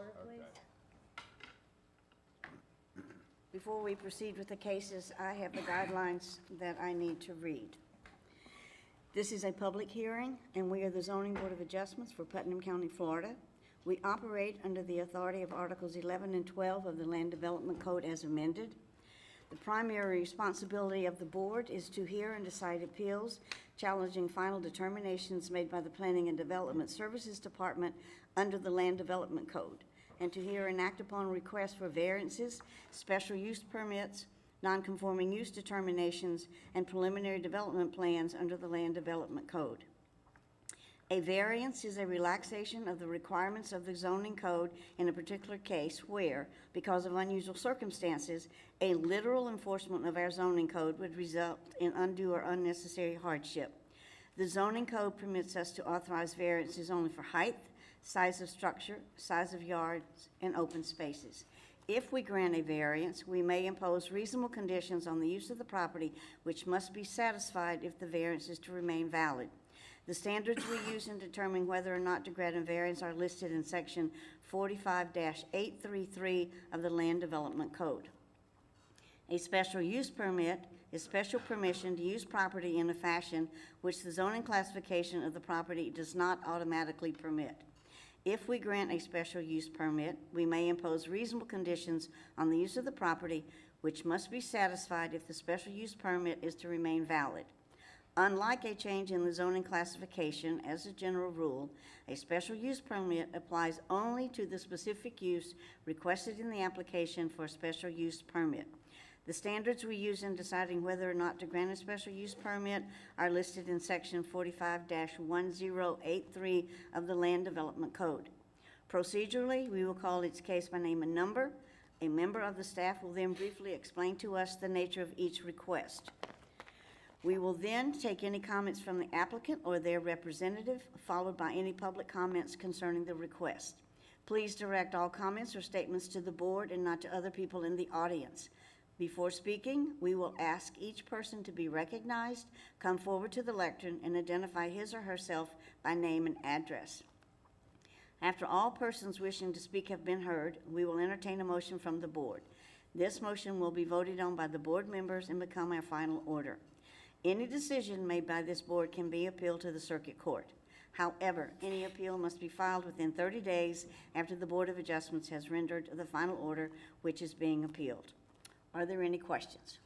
order, please. Before we proceed with the cases, I have the guidelines that I need to read. This is a public hearing, and we are the Zoning Board of Adjustments for Putnam County, Florida. We operate under the authority of Articles 11 and 12 of the Land Development Code as amended. The primary responsibility of the board is to hear and decide appeals challenging final determinations made by the Planning and Development Services Department under the Land Development Code, and to hear and act upon requests for variances, special use permits, non-conforming use determinations, and preliminary development plans under the Land Development Code. A variance is a relaxation of the requirements of the zoning code in a particular case where, because of unusual circumstances, a literal enforcement of our zoning code would result in undue or unnecessary hardship. The zoning code permits us to authorize variances only for height, size of structure, size of yards, and open spaces. If we grant a variance, we may impose reasonable conditions on the use of the property which must be satisfied if the variance is to remain valid. The standards we use in determining whether or not to grant a variance are listed in Section 45-833 of the Land Development Code. A special use permit is special permission to use property in a fashion which the zoning classification of the property does not automatically permit. If we grant a special use permit, we may impose reasonable conditions on the use of the property which must be satisfied if the special use permit is to remain valid. Unlike a change in the zoning classification, as a general rule, a special use permit applies only to the specific use requested in the application for a special use permit. The standards we use in deciding whether or not to grant a special use permit are listed in Section 45-1083 of the Land Development Code. Procedurally, we will call each case by name and number. A member of the staff will then briefly explain to us the nature of each request. We will then take any comments from the applicant or their representative, followed by any public comments concerning the request. Please direct all comments or statements to the board and not to other people in the audience. Before speaking, we will ask each person to be recognized, come forward to the lectern, and identify his or herself by name and address. After all persons wishing to speak have been heard, we will entertain a motion from the board. This motion will be voted on by the board members and become our final order. Any decision made by this board can be appealed to the circuit court. However, any appeal must be filed within 30 days after the Board of Adjustments has rendered the final order which is being appealed. Are there any questions?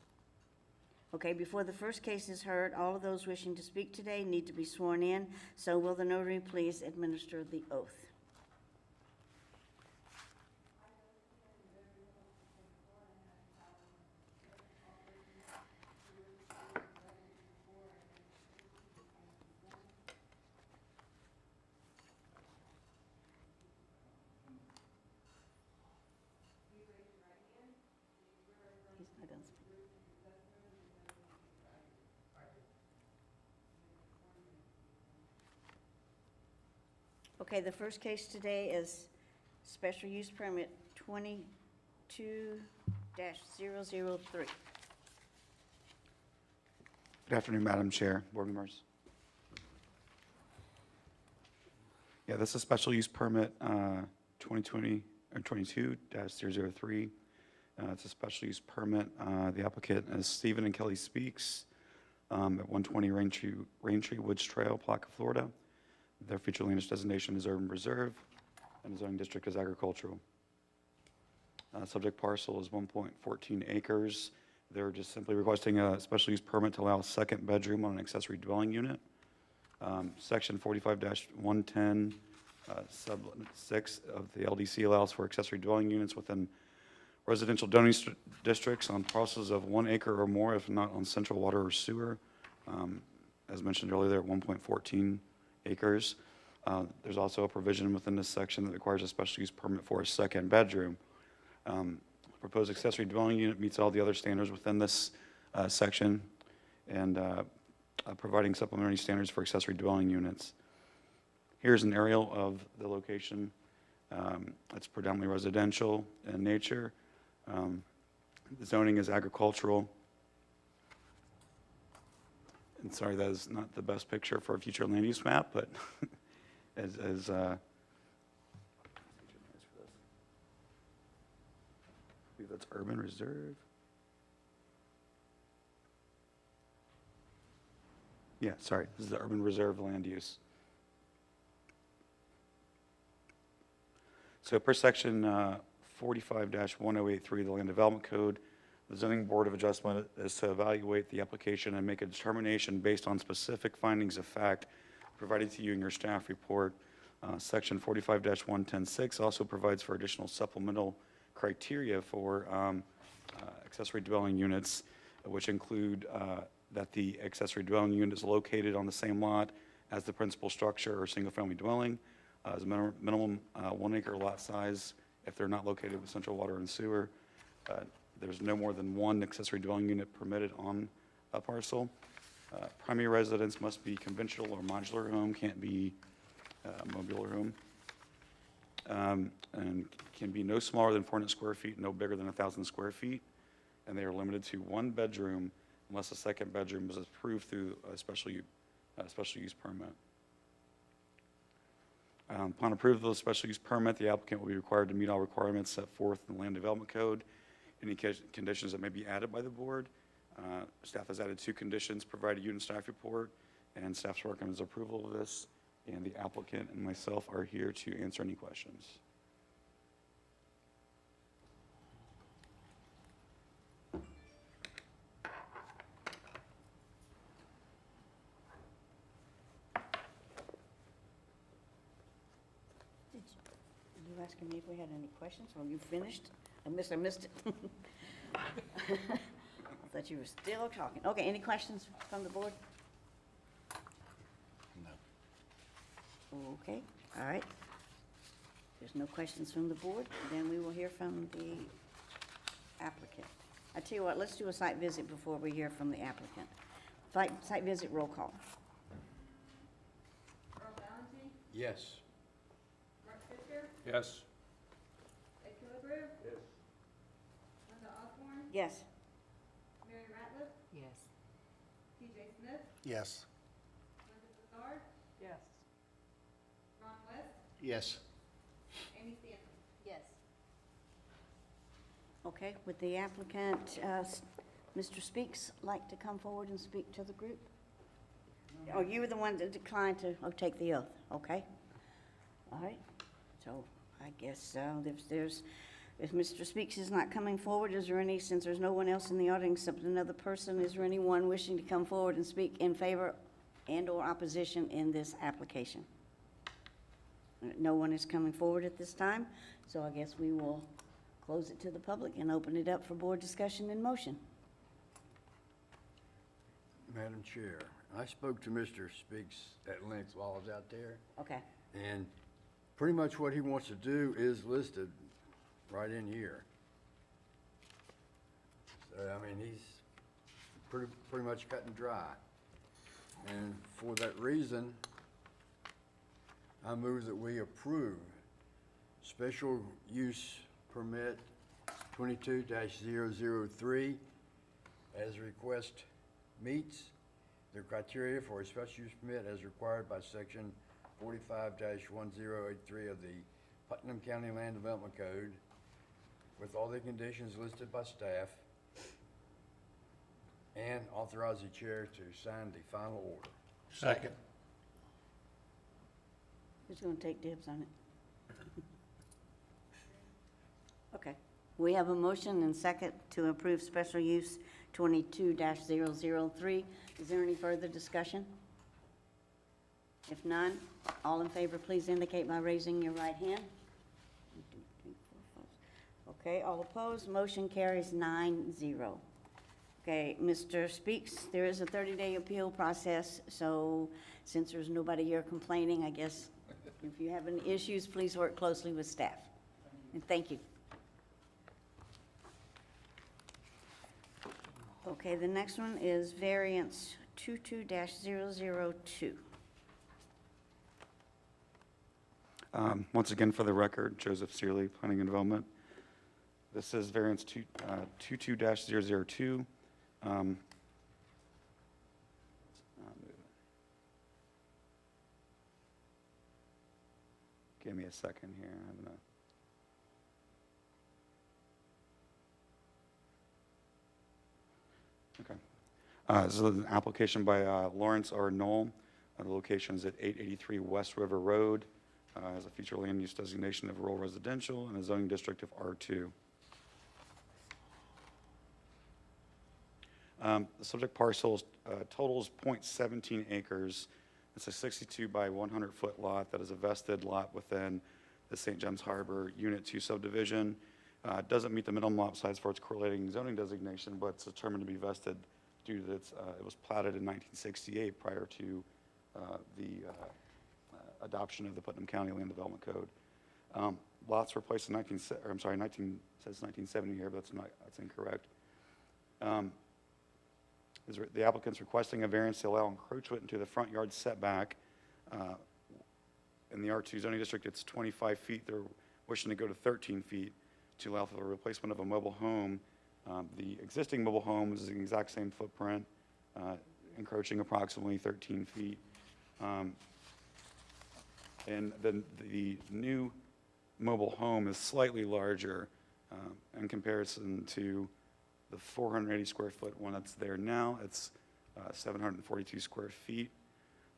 Okay, before the first case is heard, all of those wishing to speak today need to be sworn in, so will the notary please administer the oath? He's not gonna speak. Okay, the first case today is Special Use Permit 22-003. Good afternoon, Madam Chair, board members. Yeah, this is special use permit 2020 or 22-003. It's a special use permit. The applicant is Stephen and Kelly Speaks at 120 Raintree Woods Trail, Placa, Florida. Their future land use designation is urban reserve, and the zoning district is agricultural. Subject parcel is 1.14 acres. They're just simply requesting a special use permit to allow a second bedroom on an accessory dwelling unit. Section 45-110 sub 6 of the LDC allows for accessory dwelling units within residential zoning districts on parcels of 1 acre or more, if not on central water or sewer. As mentioned earlier, they're at 1.14 acres. There's also a provision within this section that requires a special use permit for a second bedroom. Proposed accessory dwelling unit meets all the other standards within this section, and providing supplementary standards for accessory dwelling units. Here's an aerial of the location. It's predominantly residential in nature. The zoning is agricultural. And sorry, that is not the best picture for a future land use map, but as believe that's urban reserve. Yeah, sorry, this is the urban reserve land use. So per section 45-1083 of the Land Development Code, the Zoning Board of Adjustment is to evaluate the application and make a determination based on specific findings of fact provided to you in your staff report. Section 45-1106 also provides for additional supplemental criteria for accessory dwelling units, which include that the accessory dwelling unit is located on the same lot as the principal structure or single-family dwelling, as a minimum 1 acre lot size if they're not located with central water and sewer. There's no more than one accessory dwelling unit permitted on a parcel. Primary residence must be conventional or modular home, can't be modular home. And can be no smaller than 400 square feet, no bigger than 1,000 square feet. And they are limited to one bedroom unless a second bedroom is approved through a special use permit. Upon approval of the special use permit, the applicant will be required to meet all requirements set forth in the Land Development Code. Any conditions that may be added by the board. Staff has added 2 conditions provided you in staff report, and staff's recommends approval of this, and the applicant and myself are here to answer any questions. You asking me if we had any questions, or you finished? I missed it. I thought you were still talking. Okay, any questions from the board? No. Okay, all right. There's no questions from the board, then we will hear from the applicant. I tell you what, let's do a site visit before we hear from the applicant. Site visit roll call. Earl Valentine, Yes. Mark Fisher, Yes. Ed Killebrew, Yes. Linda Osborne, Yes. Mary Ratliff, Yes. TJ Smith, Yes. Linda Cesar, Yes. Ron West, Yes. Amy Stanton. Yes. Okay, would the applicant, Mr. Speaks, like to come forward and speak to the group? Oh, you were the one that declined to take the oath, okay? All right, so I guess if Mr. Speaks is not coming forward, is there any, since there's no one else in the audience except another person, is there anyone wishing to come forward and speak in favor and/or opposition in this application? No one is coming forward at this time, so I guess we will close it to the public and open it up for board discussion and motion. Madam Chair, I spoke to Mr. Speaks at length while I was out there, Okay, and pretty much what he wants to do is listed right in here. So, I mean, he's pretty much cut and dry. And for that reason, I move that we approve special use permit 22-003 as request meets the criteria for a special use permit as required by section 45-1083 of the Putnam County Land Development Code, with all the conditions listed by staff, and authorize the chair to sign the final order. Second. who's going to take dibs on it? Okay, we have a motion and second to approve special use 22-003. Is there any further discussion? If none, all in favor, please indicate by raising your right hand. 1, 2, 3, 4, 5. Okay, all opposed, motion carries 9-0. Okay, Mr. Speaks, there is a 30-day appeal process, so since there's nobody here complaining, I guess if you have any issues, please work closely with staff. And thank you. Okay, the next one is variance 22-002. Once again, for the record, Joseph Searley, Planning and Development. This is variance 22-002. Give me a second here. Okay. This is an application by Lawrence R. Knoll. The location is at 883 West River Road. Has a future land use designation of rural residential and a zoning district of R2. The subject parcel totals .17 acres. It's a 62 by 100-foot lot that is a vested lot within the St. John's Harbor Unit 2 subdivision. It doesn't meet the minimum lot size for its correlating zoning designation, but it's determined to be vested due to its, it was platted in 1968 prior to the adoption of the Putnam County Land Development Code. Lots were placed in 1970 here, but that's incorrect. The applicant's requesting a variance to allow encroachment into the front yard setback. In the R2 zoning district, it's 25 feet. They're wishing to go to 13 feet to allow for the replacement of a mobile home. The existing mobile home is the exact same footprint, encroaching approximately 13 feet. And then the new mobile home is slightly larger in comparison to the 480 square foot one that's there now. It's 742 square feet.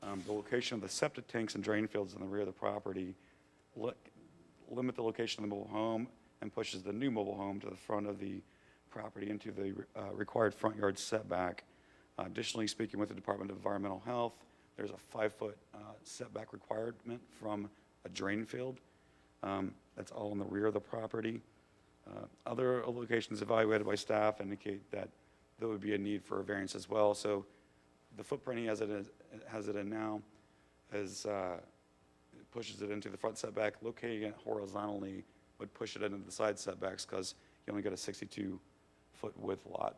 The location of the septic tanks and drain fields in the rear of the property limit the location of the mobile home and pushes the new mobile home to the front of the property into the required front yard setback. Additionally, speaking with the Department of Environmental Health, there's a 5-foot setback requirement from a drain field. That's all in the rear of the property. Other locations evaluated by staff indicate that there would be a need for a variance as well. So the footprint he has it in now pushes it into the front setback. Locating it horizontally would push it into the side setbacks because you only get a 62-foot width lot.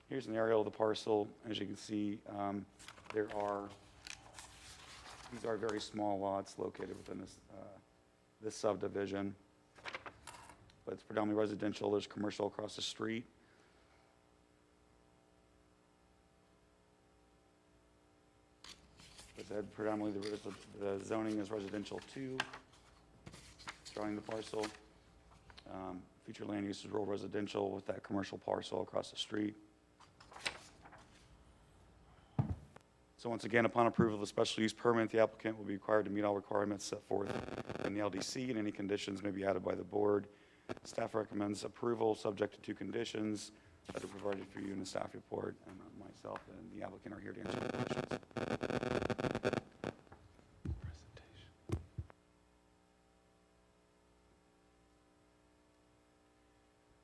Here's an aerial of the parcel. As you can see, these are very small lots located within this subdivision, but it's predominantly residential. There's commercial across the street. As I said, predominantly the zoning is residential 2, drawing the parcel. Future land use is rural residential with that commercial parcel across the street. So once again, upon approval of the special use permit, the applicant will be required to meet all requirements set forth in the LDC, and any conditions may be added by the board. Staff recommends approval subject to 2 conditions that are provided for you in the staff report, and myself and the applicant are here to answer any questions.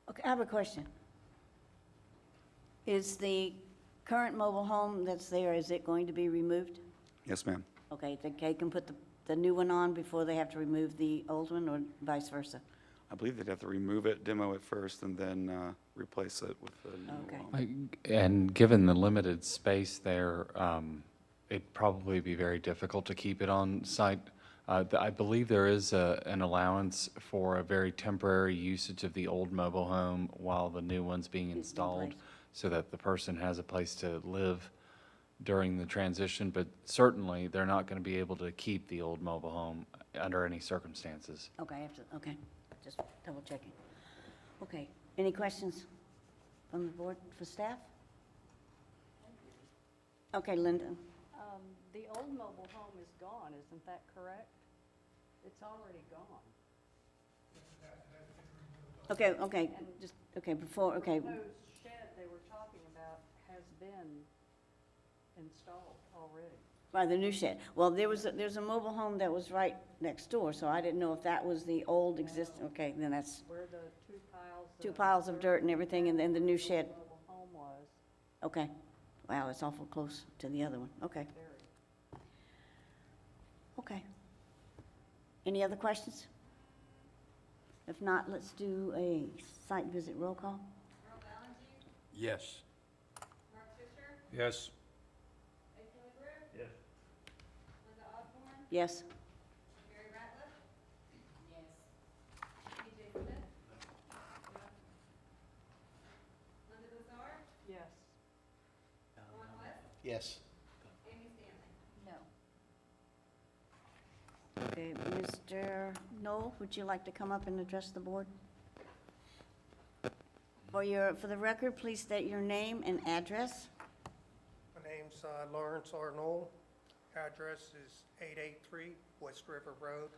Okay, I have a question. Is the current mobile home that's there, is it going to be removed? Yes, ma'am. Okay, they can put the new one on before they have to remove the old one, or vice versa? I believe they'd have to remove it, demo it first, and then replace it with the new Okay. home. And given the limited space there, it'd probably be very difficult to keep it on site. I believe there is an allowance for a very temporary usage of the old mobile home while the new one's being installed, place. so that the person has a place to live during the transition. But certainly, they're not going to be able to keep the old mobile home under any circumstances. Okay, okay, just double checking. Okay, any questions from the board for staff? Okay, Linda. The old mobile home is gone, isn't that correct? It's already gone. Okay, just, okay, before, okay. The proposed shed they were talking about has been installed already. By the new shed. Well, there's a mobile home that was right next door, so I didn't know if that was the old existing, okay, then that's Where the 2 2 piles of dirt and everything, and then the new shed. mobile home was, Okay. Wow, it's awful close to the other one. Okay, very. okay. Any other questions? If not, let's do a site visit roll call. Earl Valentine, Yes. Mark Fisher, Yes. Asa LeGroux, Yes. Linda Osborne, Yes? Mary Ratliff. Yes. TJ Smith. Linda Bizarre, Yes. Ron West, Yes. Amy Stanley. No. Okay, Mr. Knoll, would you like to come up and address the board? For the record, please state your name and address. My name's Lawrence Arnold. Address is 883 West River Road,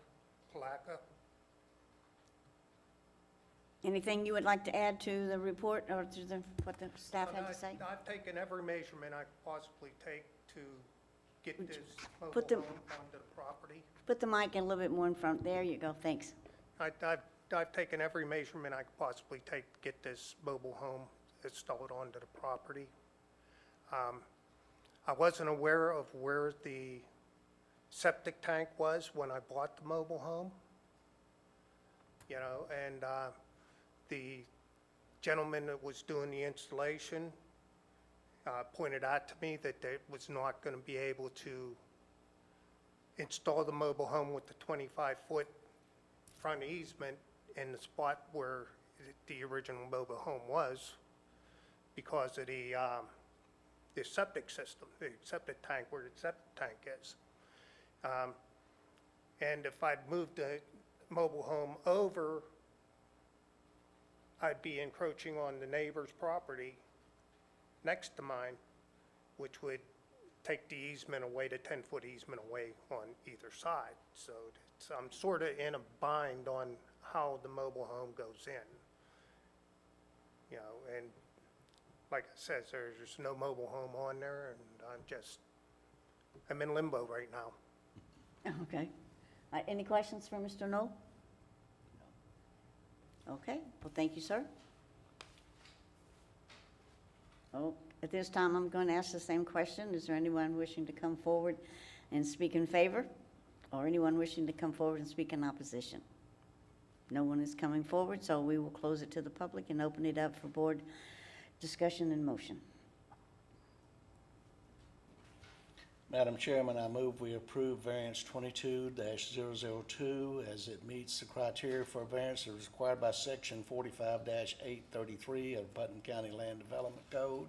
Palaca. Anything you would like to add to the report or to what the staff had to say? I've taken every measurement I could possibly take to get this mobile put the- home onto the property. Put the mic a little bit more in front. There you go, thanks. I've taken every measurement I could possibly take to get this mobile home installed onto the property. I wasn't aware of where the septic tank was when I bought the mobile home. You know, and the gentleman that was doing the installation pointed out to me that they was not going to be able to install the mobile home with the 25-foot front easement in the spot where the original mobile home was because of the septic system, the septic tank, where the septic tank is. And if I'd moved the mobile home over, I'd be encroaching on the neighbor's property next to mine, which would take the easement away, the 10-foot easement away on either side. So I'm sort of in a bind on how the mobile home goes in. You know, and like I said, there's no mobile home on there, and I'm in limbo right now. Okay. Any questions for Mr. Knoll? Okay, well, thank you, sir. Oh, at this time, I'm going to ask the same question. Is there anyone wishing to come forward and speak in favor? Or anyone wishing to come forward and speak in opposition? No one is coming forward, so we will close it to the public and open it up for board discussion and motion. Madam Chairman, I move we approve variance 22-002 as it meets the criteria for variance as required by section 45-833 of Putnam County Land Development Code,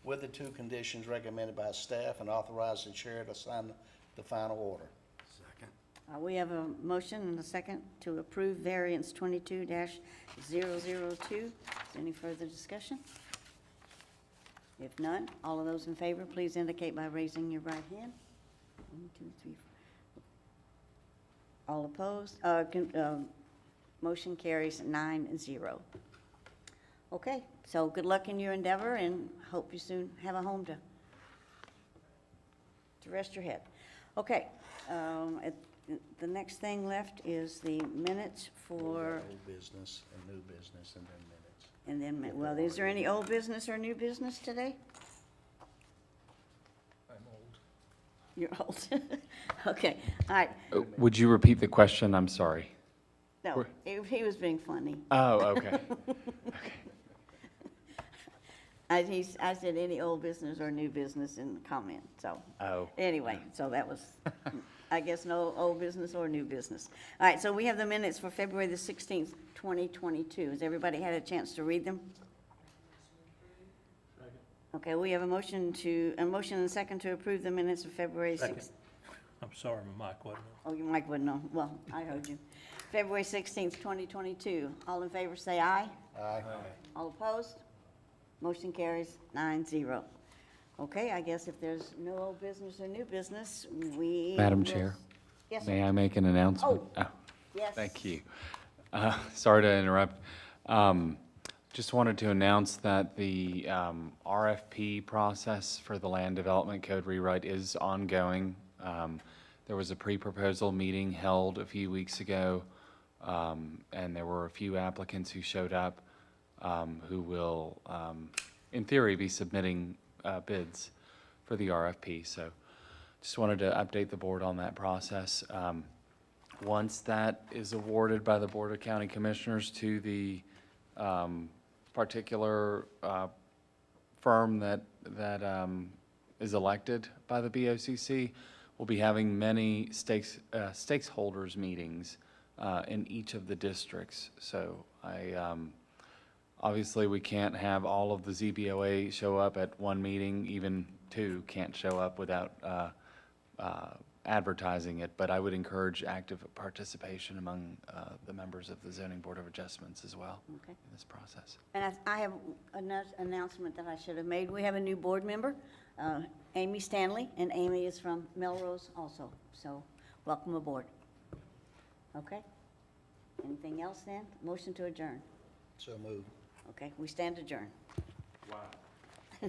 with the two conditions recommended by staff, and authorize the chair to sign the final order. Second. We have a motion and a second to approve variance 22-002. Is there any further discussion? If none, all of those in favor, please indicate by raising your right hand. 1, 2, 3, 4. All opposed? Motion carries 9-0. Okay, so good luck in your endeavor, and hope you soon have a home to rest your head. Okay, the next thing left is the minutes for, Old business and new business, and then minutes. and then, well, is there any old business or new business today? I'm old. You're old. Okay, all right. Would you repeat the question? I'm sorry. No, he was being funny. Oh, okay. I said any old business or new business in the comment, so. Oh. Anyway, so that was, I guess, no old business or new business. All right, so we have the minutes for February the 16th, 2022. Has everybody had a chance to read them? Okay, we have a motion and a second to approve the minutes of February 6th. I'm sorry, my mic wasn't on. Oh, your mic wasn't on. Well, I heard you. February 16th, 2022. All in favor, say aye. Aye. All opposed? Motion carries 9-0. Okay, I guess if there's no old business or new business, we Madam will- Chair, Yes, sir. may I make an announcement? Oh. Yes. Thank you. Sorry to interrupt. Just wanted to announce that the RFP process for the Land Development Code rewrite is ongoing. There was a pre-proposal meeting held a few weeks ago, and there were a few applicants who showed up who will, in theory, be submitting bids for the RFP. So just wanted to update the board on that process. Once that is awarded by the Board of County Commissioners to the particular firm that is elected by the BOCC, we'll be having many stakeholders meetings in each of the districts. So obviously, we can't have all of the ZBOA show up at one meeting, even two can't show up without advertising it, but I would encourage active participation among the members of the Zoning Board of Adjustments as well Okay. in this process. And I have another announcement that I should have made. We have a new board member, Amy Stanley, and Amy is from Melrose also. So welcome aboard. Okay? Anything else then? Motion to adjourn. So moved. Okay, we stand adjourned. Wow.